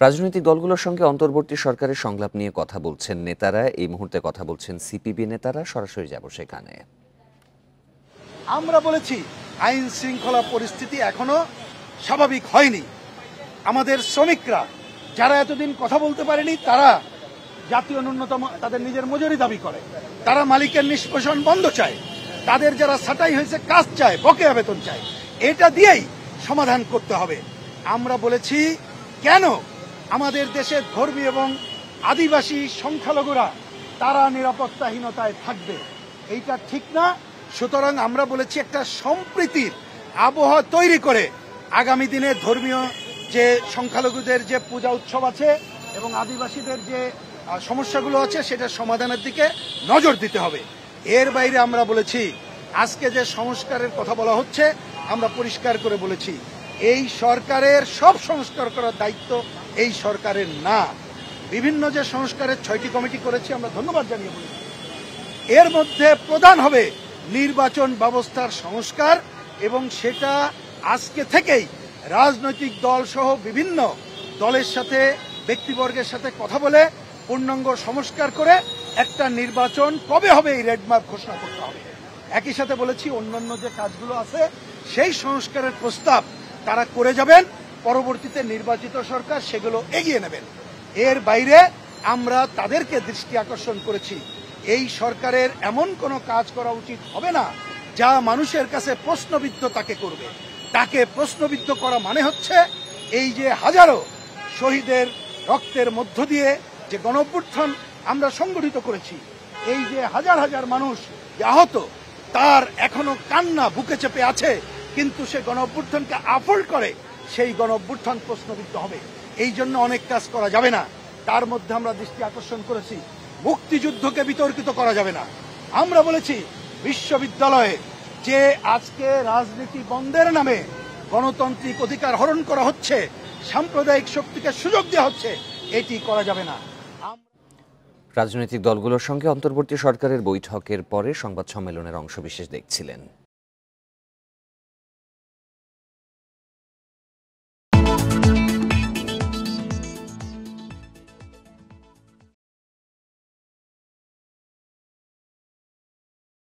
রাজনৈতিক দলগুলোর সঙ্গে অন্তর্বর্তী সরকারের সংলাপ নিয়ে কথা বলছেন নেতারা। এই মুহূর্তে কথা বলছেন সিপিবি নেতারা। সরাসরি যাব সেখানে। আমরা বলেছি আইন শৃঙ্খলা পরিস্থিতি এখনো স্বাভাবিক হয়নি। আমাদের শ্রমিকরা যারা এতদিন কথা বলতে পারেনি, তারা জাতীয় ন্যূনতম তাদের নিজের মজুরি দাবি করে, তারা মালিকের নিষ্পেষণ বন্ধ চায়, তাদের যারা ছাঁটাই হয়েছে কাজ চায়, বকেয়া বেতন চায়। এটা দিয়েই সমাধান করতে হবে। আমরা বলেছি কেন আমাদের দেশে ধর্মী এবং আদিবাসী সংখ্যালঘুরা তারা নিরাপত্তাহীনতায় থাকবে, এইটা ঠিক না। সুতরাং আমরা বলেছি একটা সম্প্রীতির আবহাওয়া তৈরি করে আগামী দিনে ধর্মীয় যে সংখ্যালঘুদের যে পূজা উৎসব আছে এবং আদিবাসীদের যে সমস্যাগুলো আছে সেটার সমাধানের দিকে নজর দিতে হবে। এর বাইরে আমরা বলেছি আজকে যে সংস্কারের কথা বলা হচ্ছে, আমরা পরিষ্কার করে বলেছি এই সরকারের সব সংস্কার করার দায়িত্ব এই সরকারের না। বিভিন্ন যে সংস্কারের 6টি কমিটি করেছি, আমরা ধন্যবাদ জানিয়ে বলেছি এর মধ্যে প্রধান হবে নির্বাচন ব্যবস্থার সংস্কার, এবং সেটা আজকে থেকেই রাজনৈতিক দল সহ বিভিন্ন দলের সাথে ব্যক্তিবর্গের সাথে কথা বলে পূর্ণাঙ্গ সংস্কার করে একটা নির্বাচন কবে হবে এই রেডমার্ক ঘোষণা করতে হবে। একই সাথে বলেছি অন্যান্য যে কাজগুলো আছে সেই সংস্কারের প্রস্তাব তারা করে যাবেন, পরবর্তীতে নির্বাচিত সরকার সেগুলো এগিয়ে নেবেন। এর বাইরে আমরা তাদেরকে দৃষ্টি আকর্ষণ করেছি এই সরকারের এমন কোনো কাজ করা উচিত হবে না যা মানুষের কাছে প্রশ্নবিদ্ধ তাকে করবে। তাকে প্রশ্নবিদ্ধ করা মানে হচ্ছে এই যে হাজারো শহীদের রক্তের মধ্য দিয়ে যে গণঅভ্যুত্থান আমরা সংগঠিত করেছি, এই যে হাজার হাজার মানুষ আহত, তার এখনো কান্না বুকে চেপে আছে, কিন্তু সে গণঅভ্যুত্থানকে আফোল্ড করে, সেই গণঅভ্যুত্থান প্রশ্নবিদ্ধ হবে। এই জন্য অনেক কাজ করা যাবে না। তার মধ্যে আমরা দৃষ্টি আকর্ষণ করেছি মুক্তিযুদ্ধকে বিতর্কিত করা যাবে না। আমরা বলেছি বিশ্ববিদ্যালয়ে যে আজকে রাজনীতি বন্ধের নামে গণতান্ত্রিক অধিকার হরণ করা হচ্ছে, সাম্প্রদায়িক শক্তিকে সুযোগ দেওয়া হচ্ছে, এটি করা যাবে না। রাজনৈতিক দলগুলোর সঙ্গে অন্তর্বর্তী সরকারের বৈঠকের পরে সংবাদ সম্মেলনের অংশবিশেষ দেখছিলেন।